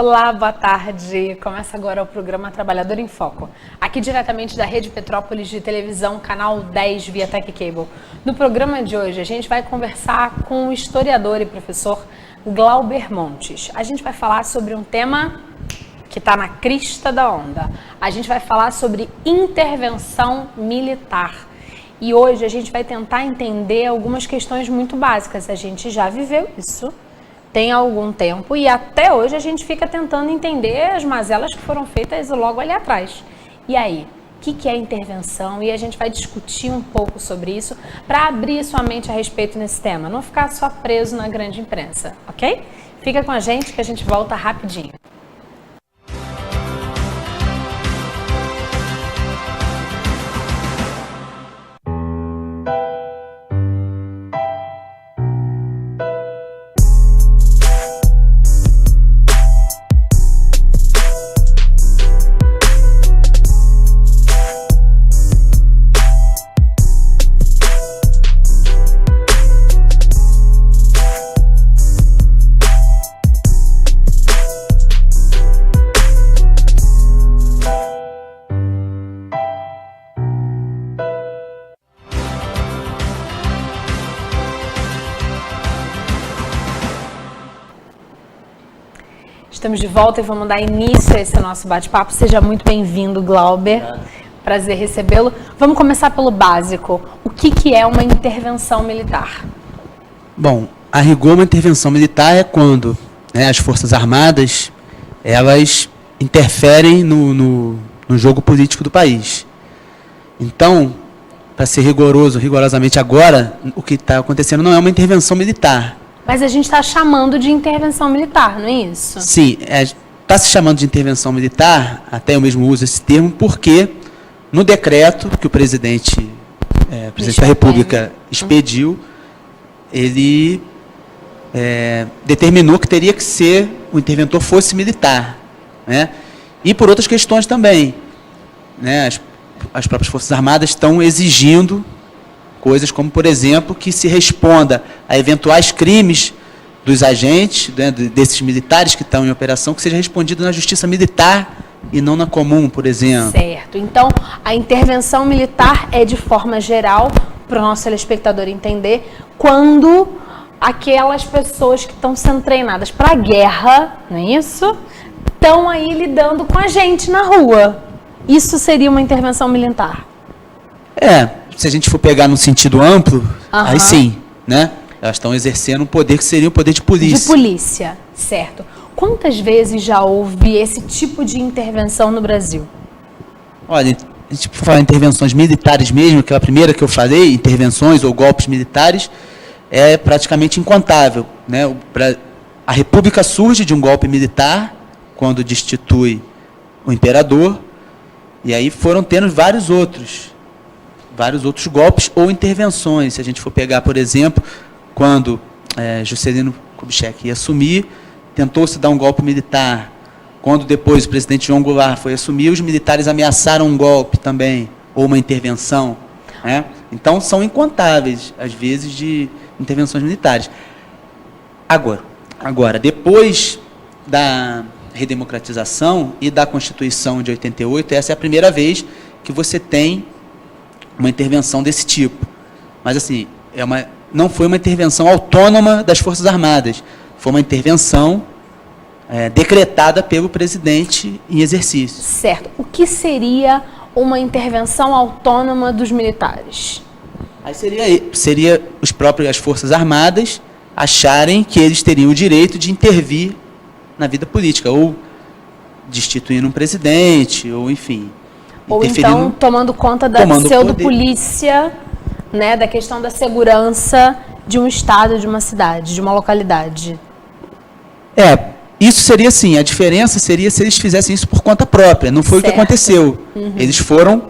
Olá, boa tarde. Começa agora o programa Trabalhador em Foco, aqui diretamente da Rede Petrópolis de televisão, canal 10 via Tech Cable. No programa de hoje, a gente vai conversar com o historiador e professor Glauber Montes. A gente vai falar sobre um tema que está na crista da onda. A gente vai falar sobre intervenção militar. E hoje a gente vai tentar entender algumas questões muito básicas. A gente já viveu isso tem algum tempo e até hoje a gente fica tentando entender as mazelas que foram feitas logo ali atrás. E aí, o que é intervenção? E a gente vai discutir um pouco sobre isso para abrir sua mente a respeito nesse tema, não ficar só preso na grande imprensa, ok? Fica com a gente que a gente volta rapidinho. Estamos de volta e vamos dar início a esse nosso bate-papo. Seja muito bem-vindo, Glauber. Prazer recebê-lo. Vamos começar pelo básico. O que é uma intervenção militar? Bom, a rigor, uma intervenção militar é quando as Forças Armadas elas interferem no jogo político do país. Então, para ser rigorosamente agora, o que está acontecendo não é uma intervenção militar. Mas a gente está chamando de intervenção militar, não é isso? Sim, está se chamando de intervenção militar, até eu mesmo uso esse termo, porque no decreto que o presidente da República expediu, ele determinou que teria que ser, o interventor fosse militar. Né? E por outras questões também. Né? As próprias Forças Armadas estão exigindo coisas como, por exemplo, que se responda a eventuais crimes dos agentes, né, desses militares que estão em operação, que seja respondido na justiça militar e não na comum, por exemplo. Certo. Então, a intervenção militar é de forma geral, para o nosso telespectador entender, quando aquelas pessoas que estão sendo treinadas para a guerra, não é isso? Estão aí lidando com a gente na rua. Isso seria uma intervenção militar? Se a gente for pegar no sentido amplo, aí sim, né? Elas estão exercendo um poder que seria o poder de polícia. De polícia, certo. Quantas vezes já houve esse tipo de intervenção no Brasil? Olha, a gente fala em intervenções militares mesmo, aquela primeira que eu falei, intervenções ou golpes militares, é praticamente incontável. Né? A República surge de um golpe militar, quando destitui o imperador, e aí foram tendo vários outros golpes ou intervenções. Se a gente for pegar, por exemplo, quando Juscelino Kubitschek ia assumir, tentou-se dar um golpe militar. Quando depois o presidente João Goulart foi assumir, os militares ameaçaram um golpe também, ou uma intervenção. Né? Então, são incontáveis, às vezes, de intervenções militares. Agora, depois da redemocratização e da Constituição de 88, essa é a primeira vez que você tem uma intervenção desse tipo. Mas, assim, não foi uma intervenção autônoma das Forças Armadas. Foi uma intervenção decretada pelo presidente em exercício. Certo. O que seria uma intervenção autônoma dos militares? Aí seria as Forças Armadas acharem que eles teriam o direito de intervir na vida política, ou destituindo um presidente, ou enfim. Ou então tomando conta da pseudo-polícia, né, da questão da segurança de um estado, de uma cidade, de uma localidade. Isso seria assim, a diferença seria se eles fizessem isso por conta própria, não foi o que aconteceu. Eles foram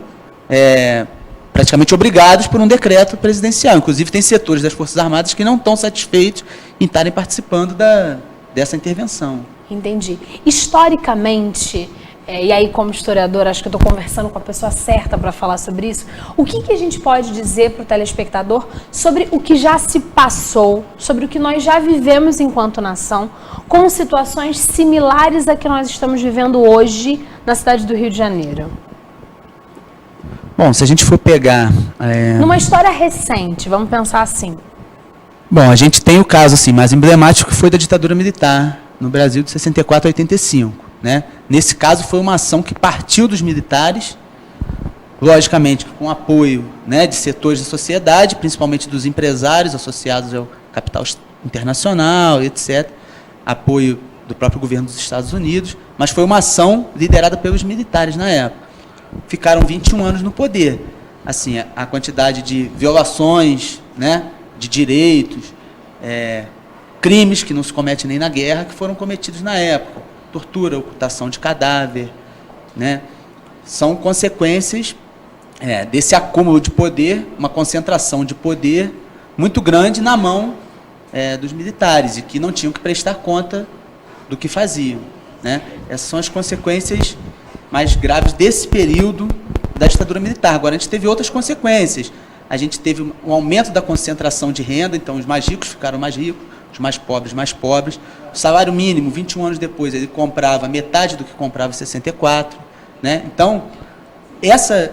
praticamente obrigados por um decreto presidencial. Inclusive tem setores das Forças Armadas que não estão satisfeitos em estarem participando dessa intervenção. Entendi. Historicamente, e aí como historiadora, acho que eu estou conversando com a pessoa certa para falar sobre isso, o que a gente pode dizer para o telespectador sobre o que já se passou, sobre o que nós já vivemos enquanto nação, com situações similares a que nós estamos vivendo hoje na cidade do Rio de Janeiro? Bom, se a gente for pegar... Numa história recente, vamos pensar assim. Bom, a gente tem o caso assim, mais emblemático que foi da ditadura militar no Brasil de 64 a 85. Né? Nesse caso, foi uma ação que partiu dos militares, logicamente com apoio, né, de setores da sociedade, principalmente dos empresários associados ao capital internacional, etc., apoio do próprio governo dos Estados Unidos, mas foi uma ação liderada pelos militares na época. Ficaram 21 anos no poder. Assim, a quantidade de violações, né, de direitos, crimes que não se cometem nem na guerra, que foram cometidos na época. Tortura, ocultação de cadáver, né, são consequências desse acúmulo de poder, uma concentração de poder muito grande na mão dos militares e que não tinham que prestar conta do que faziam. Né? Essas são as consequências mais graves desse período da ditadura militar. Agora, a gente teve outras consequências. A gente teve um aumento da concentração de renda, então os mais ricos ficaram mais ricos, os mais pobres mais pobres. O salário mínimo, 21 anos depois, ele comprava metade do que comprava em 64. Né? Então, essa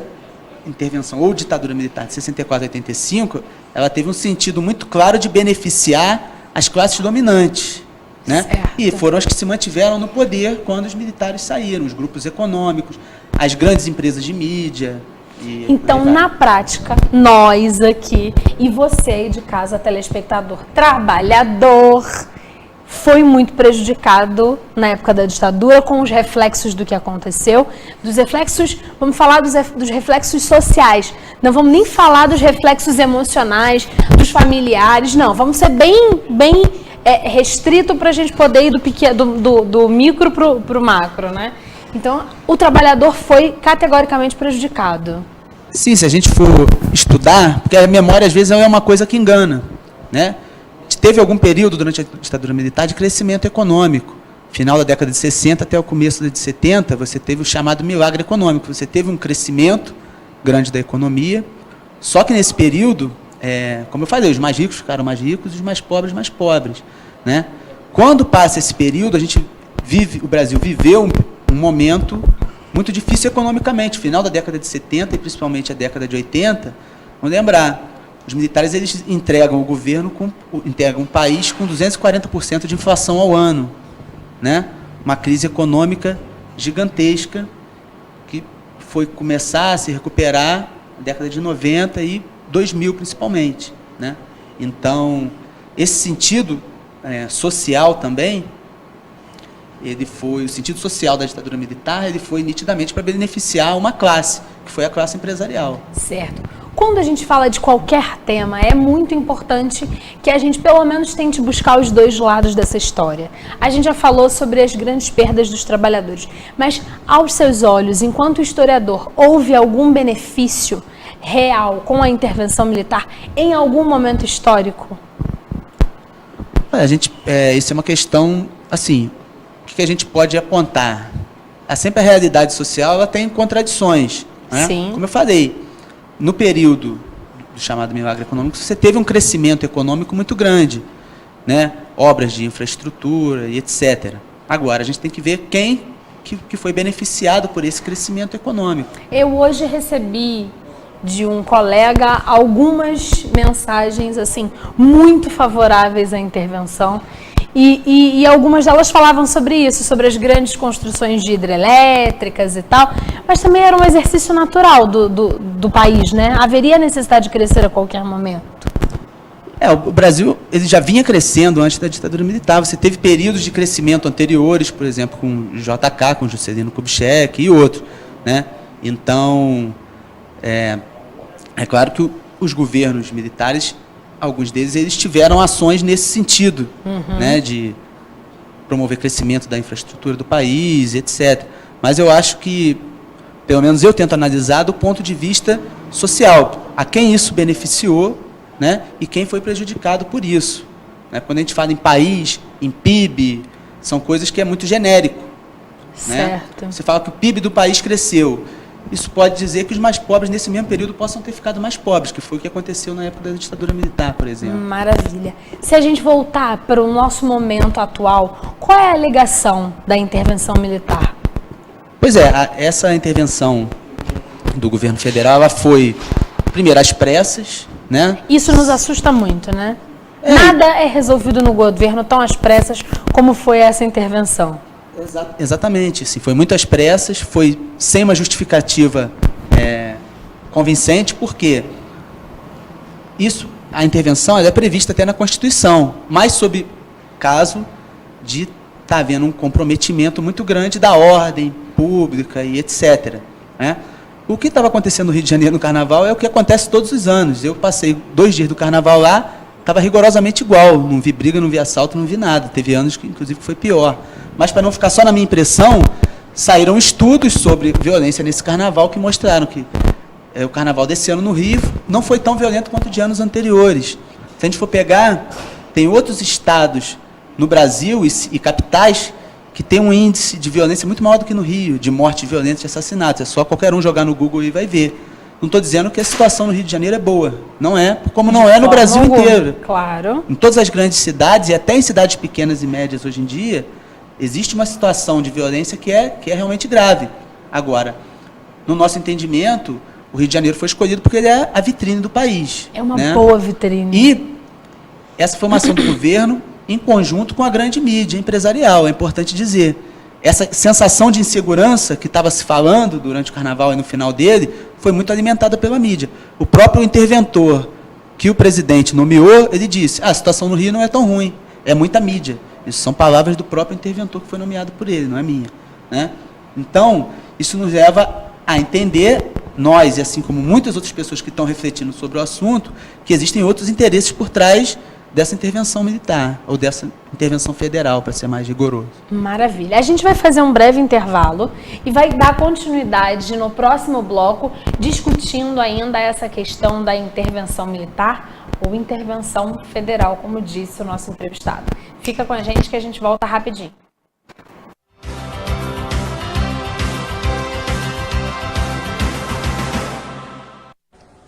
intervenção ou ditadura militar de 64 a 85, ela teve um sentido muito claro de beneficiar as classes dominantes. Né? E foram as que se mantiveram no poder quando os militares saíram, os grupos econômicos, as grandes empresas de mídia. Então, na prática, nós aqui e você aí de casa, telespectador, trabalhador, foi muito prejudicado na época da ditadura com os reflexos do que aconteceu, dos reflexos, vamos falar dos reflexos sociais, não vamos nem falar dos reflexos emocionais, dos familiares, não, vamos ser bem restrito para a gente poder ir do micro para o macro, né? Então, o trabalhador foi categoricamente prejudicado. Sim, se a gente for estudar, porque a memória às vezes é uma coisa que engana, né? Teve algum período durante a ditadura militar de crescimento econômico. Final da década de 60 até o começo da de 70, você teve o chamado milagre econômico. Você teve um crescimento grande da economia, só que nesse período, como eu falei, os mais ricos ficaram mais ricos e os mais pobres mais pobres. Né? Quando passa esse período, o Brasil viveu um momento muito difícil economicamente. Final da década de 70 e principalmente a década de 80, vamos lembrar, os militares eles entregam o governo, entregam o país com 240% de inflação ao ano. Né? Uma crise econômica gigantesca que foi começar a se recuperar na década de 90 e 2000 principalmente. Né? Então, esse sentido social também, o sentido social da ditadura militar, ele foi nitidamente para beneficiar uma classe, que foi a classe empresarial. Certo. Quando a gente fala de qualquer tema, é muito importante que a gente pelo menos tente buscar os dois lados dessa história. A gente já falou sobre as grandes perdas dos trabalhadores, mas aos seus olhos, enquanto historiador, houve algum benefício real com a intervenção militar em algum momento histórico? Isso é uma questão, assim, o que a gente pode apontar? Sempre a realidade social ela tem contradições. Né? Sim. Como eu falei, no período do chamado milagre econômico, você teve um crescimento econômico muito grande, né? Obras de infraestrutura e etc. Agora, a gente tem que ver quem que foi beneficiado por esse crescimento econômico. Eu hoje recebi de um colega algumas mensagens assim muito favoráveis à intervenção e algumas delas falavam sobre isso, sobre as grandes construções de hidrelétricas e tal, mas também era um exercício natural do país, né? Haveria necessidade de crescer a qualquer momento. O Brasil ele já vinha crescendo antes da ditadura militar. Você teve períodos de crescimento anteriores, por exemplo, com o JK, com Juscelino Kubitschek e outros. Né? Então, é claro que os governos militares, alguns deles, eles tiveram ações nesse sentido, né, de promover crescimento da infraestrutura do país, etc. Mas eu acho que, pelo menos eu tento analisar do ponto de vista social, a quem isso beneficiou, né, e quem foi prejudicado por isso. Né? Quando a gente fala em país, em PIB, são coisas que é muito genérico. Certo. Né? Você fala que o PIB do país cresceu. Isso pode dizer que os mais pobres, nesse mesmo período, possam ter ficado mais pobres, que foi o que aconteceu na época da ditadura militar, por exemplo. Maravilha. Se a gente voltar para o nosso momento atual, qual é a alegação da intervenção militar? Pois é, essa intervenção do governo federal, ela foi, primeiro, às pressas, né? Isso nos assusta muito, né? Nada é resolvido no governo tão às pressas como foi essa intervenção. Exatamente, assim, foi muito às pressas, foi sem uma justificativa convincente, porque a intervenção ela é prevista até na Constituição, mas sob caso de estar havendo um comprometimento muito grande da ordem pública e etc. Né? O que estava acontecendo no Rio de Janeiro no Carnaval é o que acontece todos os anos. Eu passei 2 dias do Carnaval lá, estava rigorosamente igual, não vi briga, não vi assalto, não vi nada. Teve anos que, inclusive, foi pior. Mas, para não ficar só na minha impressão, saíram estudos sobre violência nesse Carnaval que mostraram que o Carnaval desse ano no Rio não foi tão violento quanto de anos anteriores. Se a gente for pegar, tem outros estados no Brasil e capitais que tem um índice de violência muito maior do que no Rio, de morte violenta, de assassinatos. É só qualquer um jogar no Google e vai ver. Não estou dizendo que a situação no Rio de Janeiro é boa. Não é, como não é no Brasil inteiro. Claro. Em todas as grandes cidades, e até em cidades pequenas e médias hoje em dia, existe uma situação de violência que é realmente grave. Agora, no nosso entendimento, o Rio de Janeiro foi escolhido porque ele é a vitrine do país. É uma boa vitrine. E essa foi uma ação do governo em conjunto com a grande mídia empresarial, é importante dizer. Essa sensação de insegurança que estava se falando durante o Carnaval e no final dele, foi muito alimentada pela mídia. O próprio interventor que o presidente nomeou, ele disse, a situação no Rio não é tão ruim, é muita mídia. Isso são palavras do próprio interventor que foi nomeado por ele, não é minha. Né? Então, isso nos leva a entender, nós, e assim como muitas outras pessoas que estão refletindo sobre o assunto, que existem outros interesses por trás dessa intervenção militar, ou dessa intervenção federal, para ser mais rigoroso. Maravilha. A gente vai fazer um breve intervalo e vai dar continuidade no próximo bloco, discutindo ainda essa questão da intervenção militar ou intervenção federal, como disse o nosso entrevistado. Fica com a gente que a gente volta rapidinho.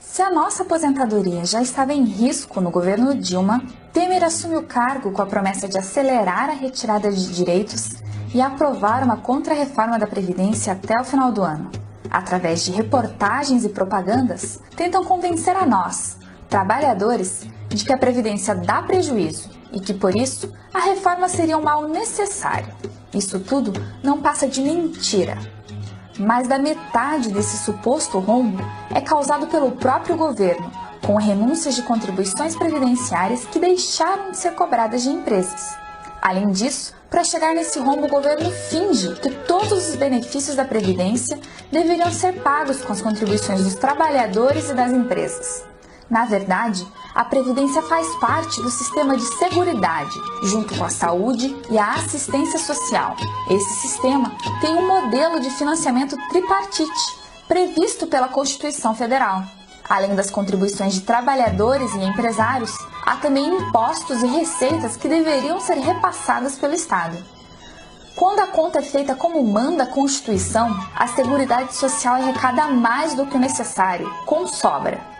Se a nossa aposentadoria já estava em risco no governo Dilma, Temer assumiu o cargo com a promessa de acelerar a retirada de direitos e aprovar uma contra-reforma da Previdência até o final do ano. Através de reportagens e propagandas, tentam convencer a nós, trabalhadores, de que a Previdência dá prejuízo e que, por isso, a reforma seria um mal necessário. Isso tudo não passa de mentira. Mais da metade desse suposto rombo é causado pelo próprio governo, com renúncias de contribuições previdenciárias que deixaram de ser cobradas de empresas. Além disso, para chegar nesse rombo, o governo finge que todos os benefícios da Previdência deveriam ser pagos com as contribuições dos trabalhadores e das empresas. Na verdade, a Previdência faz parte do sistema de seguridade, junto com a saúde e a assistência social. Esse sistema tem um modelo de financiamento tripartite, previsto pela Constituição Federal. Além das contribuições de trabalhadores e empresários, há também impostos e receitas que deveriam ser repassadas pelo Estado. Quando a conta é feita como manda a Constituição, a Seguridade Social arrecada mais do que o necessário, com sobra.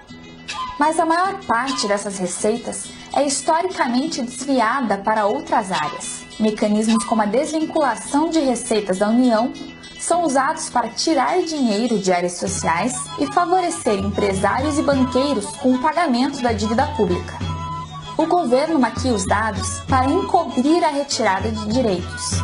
Mas a maior parte dessas receitas é historicamente desviada para outras áreas. Mecanismos como a desvinculação de receitas da União são usados para tirar dinheiro de áreas sociais e favorecer empresários e banqueiros com o pagamento da dívida pública. O governo maquia os dados para encobrir a retirada de direitos.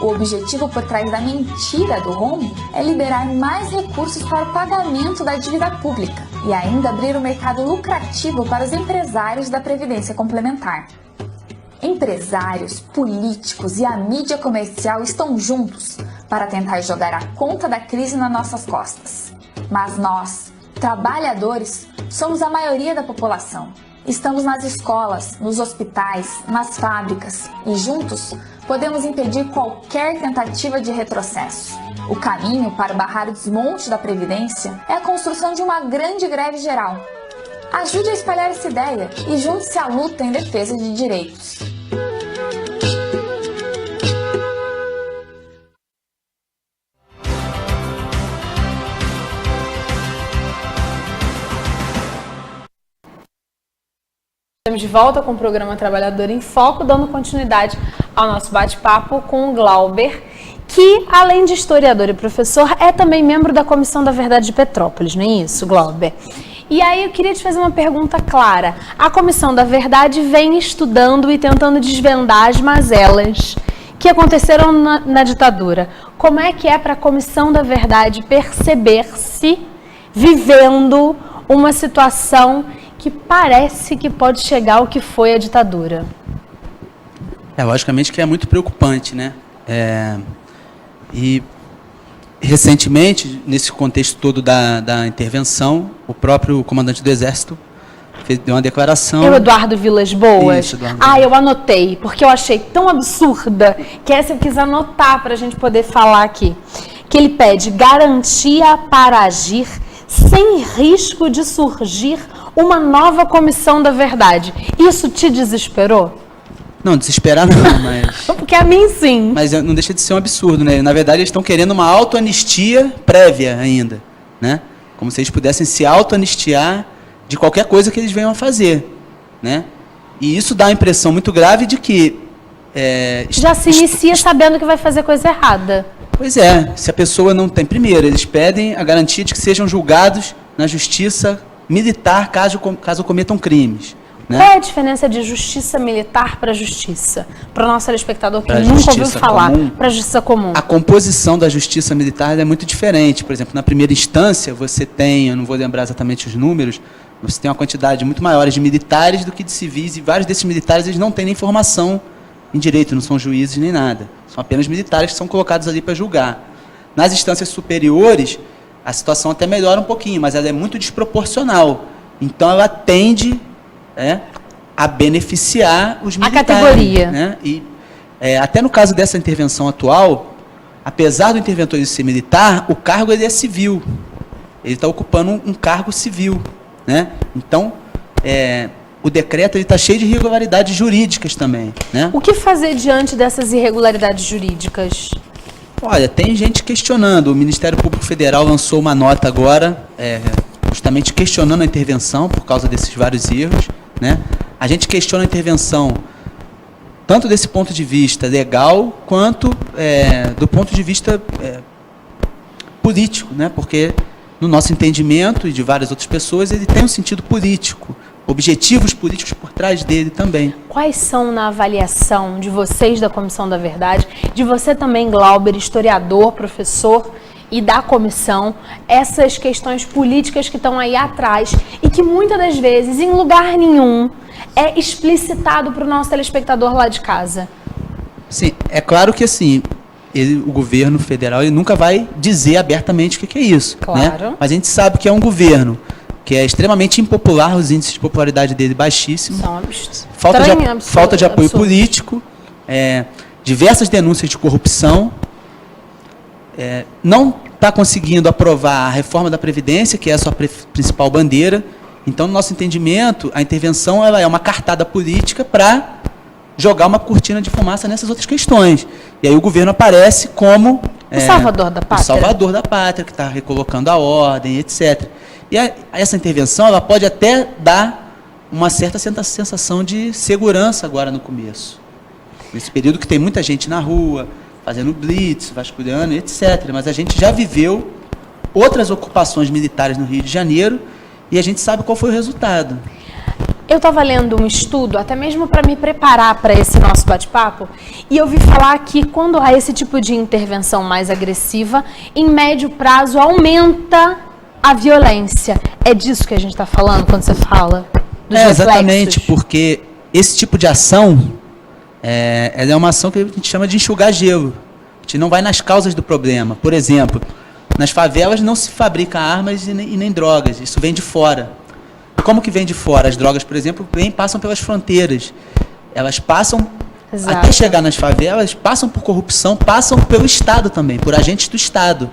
O objetivo por trás da mentira do rombo é liberar mais recursos para o pagamento da dívida pública e ainda abrir um mercado lucrativo para os empresários da Previdência Complementar. Empresários, políticos e a mídia comercial estão juntos para tentar jogar a conta da crise nas nossas costas. Mas nós, trabalhadores, somos a maioria da população. Estamos nas escolas, nos hospitais, nas fábricas e juntos podemos impedir qualquer tentativa de retrocesso. O caminho para barrar o desmonte da Previdência é a construção de uma grande greve geral. Ajude a espalhar essa ideia e junte-se à luta em defesa de direitos. Estamos de volta com o programa Trabalhador em Foco, dando continuidade ao nosso bate-papo com o Glauber, que, além de historiador e professor, é também membro da Comissão da Verdade de Petrópolis, não é isso, Glauber? E aí eu queria te fazer uma pergunta clara. A Comissão da Verdade vem estudando e tentando desvendar as mazelas que aconteceram na ditadura. Como é que é para a Comissão da Verdade perceber-se vivendo uma situação que parece que pode chegar ao que foi a ditadura? Logicamente que é muito preocupante, né? E recentemente, nesse contexto todo da intervenção, o próprio comandante do Exército deu uma declaração... É o Eduardo Vilas Boas? Isso, Eduardo. Eu anotei, porque eu achei tão absurda que essa eu quis anotar para a gente poder falar aqui. Que ele pede garantia para agir sem risco de surgir uma nova Comissão da Verdade. Isso te desesperou? Não, desesperar não, mas... Porque a mim sim. Mas não deixa de ser um absurdo, né? Na verdade, eles estão querendo uma autoanistia prévia ainda, né? Como se eles pudessem se autoanistiar de qualquer coisa que eles venham a fazer, né? E isso dá a impressão muito grave de que... já se inicia sabendo que vai fazer coisa errada. Pois é, se a pessoa não tem... Primeiro, eles pedem a garantia de que sejam julgados na justiça militar caso cometam crimes. Né? Qual é a diferença de justiça militar para justiça? Para o nosso telespectador que nunca ouviu falar, para a justiça comum. A composição da justiça militar é muito diferente. Por exemplo, na primeira instância, você tem, eu não vou lembrar exatamente os números, você tem uma quantidade muito maior de militares do que de civis, e vários desses militares eles não têm nem formação em direito, não são juízes nem nada. São apenas militares que são colocados ali para julgar. Nas instâncias superiores, a situação até melhora um pouquinho, mas ela é muito desproporcional. Então, ela tende a beneficiar os militares. A categoria. Né? E, até no caso dessa intervenção atual, apesar do interventor ser militar, o cargo ele é civil. Ele está ocupando um cargo civil. Né? Então, o decreto está cheio de irregularidades jurídicas também. Né? O que fazer diante dessas irregularidades jurídicas? Olha, tem gente questionando. O Ministério Público Federal lançou uma nota agora, justamente questionando a intervenção por causa desses vários erros. Né? A gente questiona a intervenção tanto desse ponto de vista legal, quanto do ponto de vista político, né? Porque, no nosso entendimento, e de várias outras pessoas, ele tem um sentido político, objetivos políticos por trás dele também. Quais são, na avaliação de vocês da Comissão da Verdade, de você também, Glauber, historiador, professor, e da comissão, essas questões políticas que estão aí atrás e que muitas das vezes, em lugar nenhum, é explicitado para o nosso telespectador lá de casa? Sim, é claro que assim, o governo federal ele nunca vai dizer abertamente o que é isso. Claro. Né? Mas a gente sabe que é um governo que é extremamente impopular, os índices de popularidade dele baixíssimos. São falta de apoio político, diversas denúncias de corrupção, não está conseguindo aprovar a reforma da Previdência, que é a sua principal bandeira. Então, no nosso entendimento, a intervenção ela é uma cartada política para jogar uma cortina de fumaça nessas outras questões. E aí o governo aparece como... o salvador da pátria. O salvador da pátria, que está recolocando a ordem, etc. E essa intervenção ela pode até dar uma certa sensação de segurança agora no começo. Nesse período que tem muita gente na rua, fazendo blitz, vasculhando, etc. Mas a gente já viveu outras ocupações militares no Rio de Janeiro e a gente sabe qual foi o resultado. Eu estava lendo um estudo, até mesmo para me preparar para esse nosso bate-papo, e eu vi falar que quando há esse tipo de intervenção mais agressiva, em médio prazo aumenta a violência. É disso que a gente está falando quando você fala dos reflexos? Exatamente, porque esse tipo de ação... ela é uma ação que a gente chama de enxugar gelo. A gente não vai nas causas do problema. Por exemplo, nas favelas não se fabrica armas e nem drogas. Isso vem de fora. Como que vem de fora? As drogas, por exemplo, passam pelas fronteiras. Elas passam, até chegar nas favelas, passam por corrupção, passam pelo Estado também, por agentes do Estado.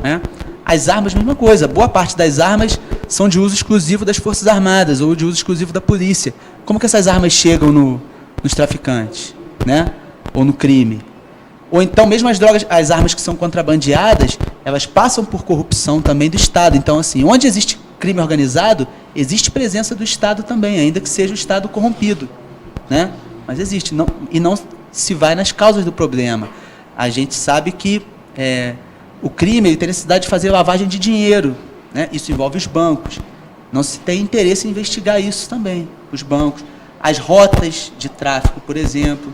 Né? As armas, mesma coisa. Boa parte das armas são de uso exclusivo das Forças Armadas ou de uso exclusivo da polícia. Como que essas armas chegam nos traficantes, né? Ou no crime? Ou então, mesmo as armas que são contrabandeadas, elas passam por corrupção também do Estado. Então, assim, onde existe crime organizado, existe presença do Estado também, ainda que seja o Estado corrompido, né? Mas existe, e não se vai nas causas do problema. A gente sabe que o crime ele tem necessidade de fazer lavagem de dinheiro, né? Isso envolve os bancos. Não se tem interesse em investigar isso também, os bancos. As rotas de tráfico, por exemplo,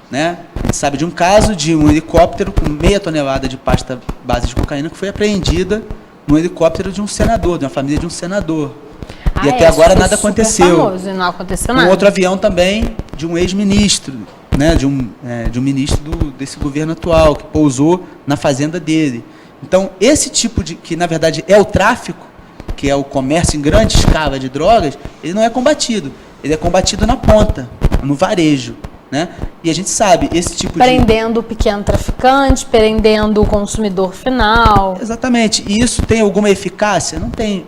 né? A gente sabe de um caso de um helicóptero com 0,5 tonelada de pasta base de cocaína que foi apreendida no helicóptero de um senador, de uma família de um senador. E até agora nada aconteceu. Famoso, e não aconteceu nada. Um outro avião também de um ex-ministro, né? de um ministro desse governo atual, que pousou na fazenda dele. Então, esse tipo de, que na verdade é o tráfico, que é o comércio em grande escala de drogas, ele não é combatido. Ele é combatido na ponta, no varejo, né? E a gente sabe, esse tipo prendendo o pequeno traficante, prendendo o consumidor final. Exatamente. E isso tem alguma eficácia? Não tem.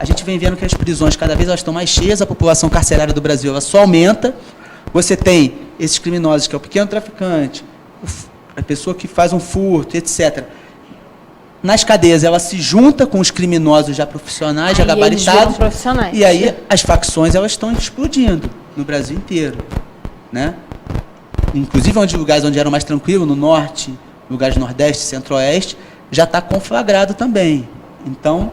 A gente vem vendo que as prisões cada vez elas estão mais cheias, a população carcerária do Brasil ela só aumenta. Você tem esses criminosos, que é o pequeno traficante, a pessoa que faz um furto, etc. Nas cadeias, ela se junta com os criminosos já profissionais, já gabaritados. E aí as facções elas estão explodindo no Brasil inteiro, né? Inclusive onde lugares onde eram mais tranquilos, no norte, lugares nordeste, centro-oeste, já está conflagrado também. Então,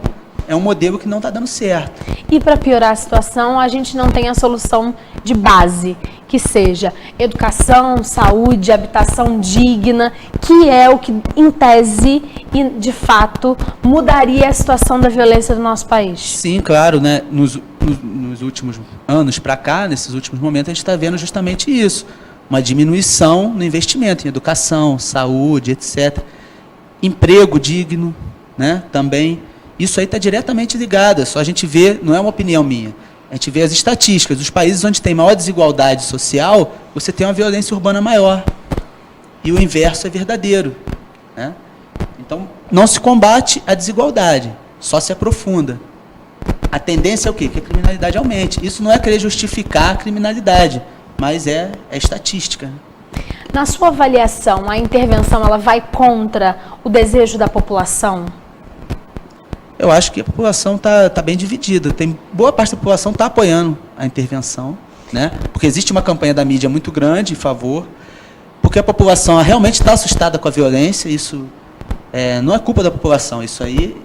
é um modelo que não está dando certo. E para piorar a situação, a gente não tem a solução de base, que seja educação, saúde, habitação digna, que é o que, em tese e de fato, mudaria a situação da violência do nosso país. Sim, claro, né? Nos últimos anos para cá, nesses últimos momentos, a gente está vendo justamente isso. Uma diminuição no investimento em educação, saúde, etc. Emprego digno, né? Também. Isso aí está diretamente ligado, é só a gente ver, não é uma opinião minha, a gente vê as estatísticas, os países onde tem maior desigualdade social, você tem uma violência urbana maior, e o inverso é verdadeiro, né? Então, não se combate a desigualdade, só se aprofunda. A tendência é o quê? Que a criminalidade aumente. Isso não é querer justificar a criminalidade, mas é estatística. Na sua avaliação, a intervenção ela vai contra o desejo da população? Eu acho que a população está bem dividida. Tem boa parte da população está apoiando a intervenção, né? Porque existe uma campanha da mídia muito grande em favor, porque a população realmente está assustada com a violência. Isso não é culpa da população. Isso aí,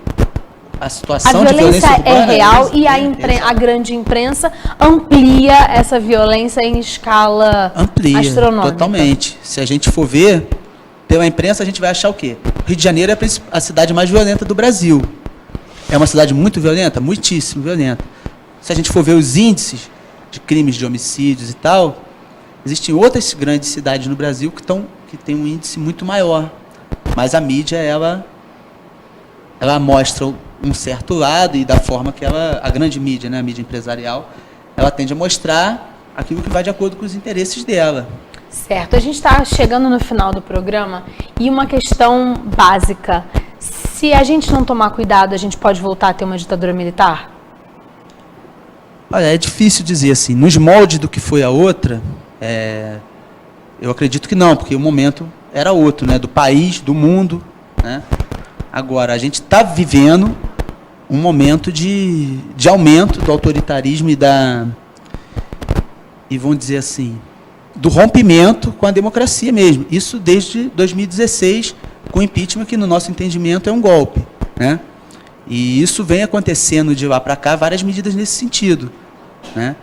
a situação de violência urbana é real e a grande imprensa amplia essa violência em escala astronômica. Totalmente. Se a gente for ver, pela imprensa a gente vai achar o quê? Rio de Janeiro é a cidade mais violenta do Brasil. É uma cidade muito violenta? Muitíssimo violenta. Se a gente for ver os índices de crimes de homicídios e tal, existem outras grandes cidades no Brasil que têm um índice muito maior. Mas a mídia, ela mostra um certo lado e da forma que a grande mídia, né, a mídia empresarial, ela tende a mostrar aquilo que vai de acordo com os interesses dela. Certo. A gente está chegando no final do programa e uma questão básica. Se a gente não tomar cuidado, a gente pode voltar a ter uma ditadura militar? Olha, é difícil dizer assim. Nos moldes do que foi a outra, eu acredito que não, porque o momento era outro, né? Do país, do mundo, né? Agora, a gente está vivendo um momento de aumento do autoritarismo e vamos dizer assim, do rompimento com a democracia mesmo. Isso desde 2016, com o impeachment, que no nosso entendimento é um golpe, né? E isso vem acontecendo de lá para cá, várias medidas nesse sentido, né?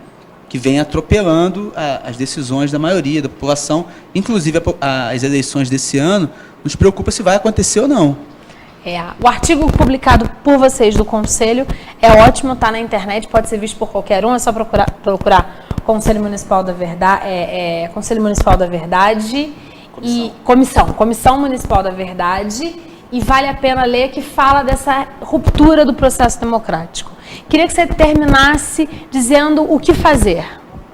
Que vem atropelando as decisões da maioria da população, inclusive as eleições desse ano, nos preocupa se vai acontecer ou não. O artigo publicado por vocês do Conselho é ótimo, está na internet, pode ser visto por qualquer um, é só procurar Conselho Municipal da Verdade, Conselho Municipal da Verdade e Comissão Municipal da Verdade, e vale a pena ler, que fala dessa ruptura do processo democrático. Queria que você terminasse dizendo o que fazer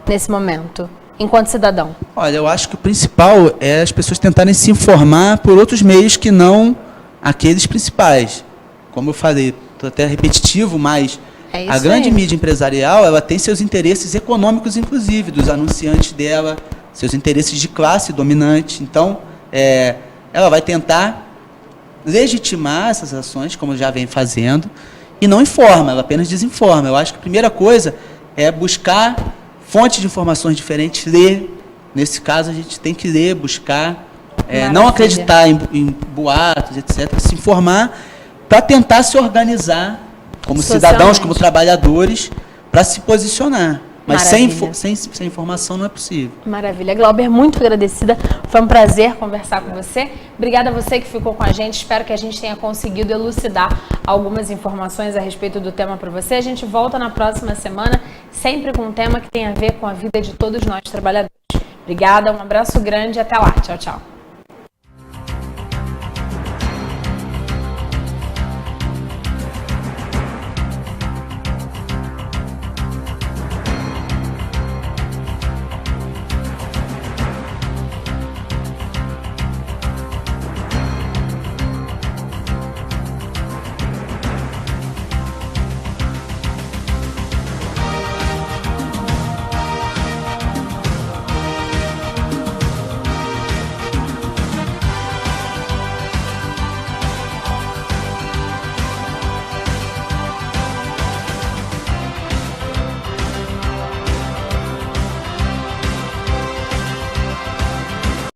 nesse momento, enquanto cidadão. Olha, eu acho que o principal é as pessoas tentarem se informar por outros meios que não aqueles principais. Como eu falei, estou até repetitivo, mas a grande mídia empresarial, ela tem seus interesses econômicos, inclusive, dos anunciantes dela, seus interesses de classe dominante. Então, ela vai tentar legitimar essas ações, como já vem fazendo, e não informa, ela apenas desinforma. Eu acho que a primeira coisa é buscar fontes de informações diferentes, ler. Nesse caso, a gente tem que ler, buscar, não acreditar em boatos, etc., se informar para tentar se organizar como cidadãos, como trabalhadores, para se posicionar. Mas sem informação não é possível. Maravilha. Glauber, muito agradecida. Foi um prazer conversar com você. Obrigada a você que ficou com a gente. Espero que a gente tenha conseguido elucidar algumas informações a respeito do tema para você. A gente volta na próxima semana, sempre com um tema que tem a ver com a vida de todos nós trabalhadores. Obrigada, um abraço grande e até lá. Tchau, tchau.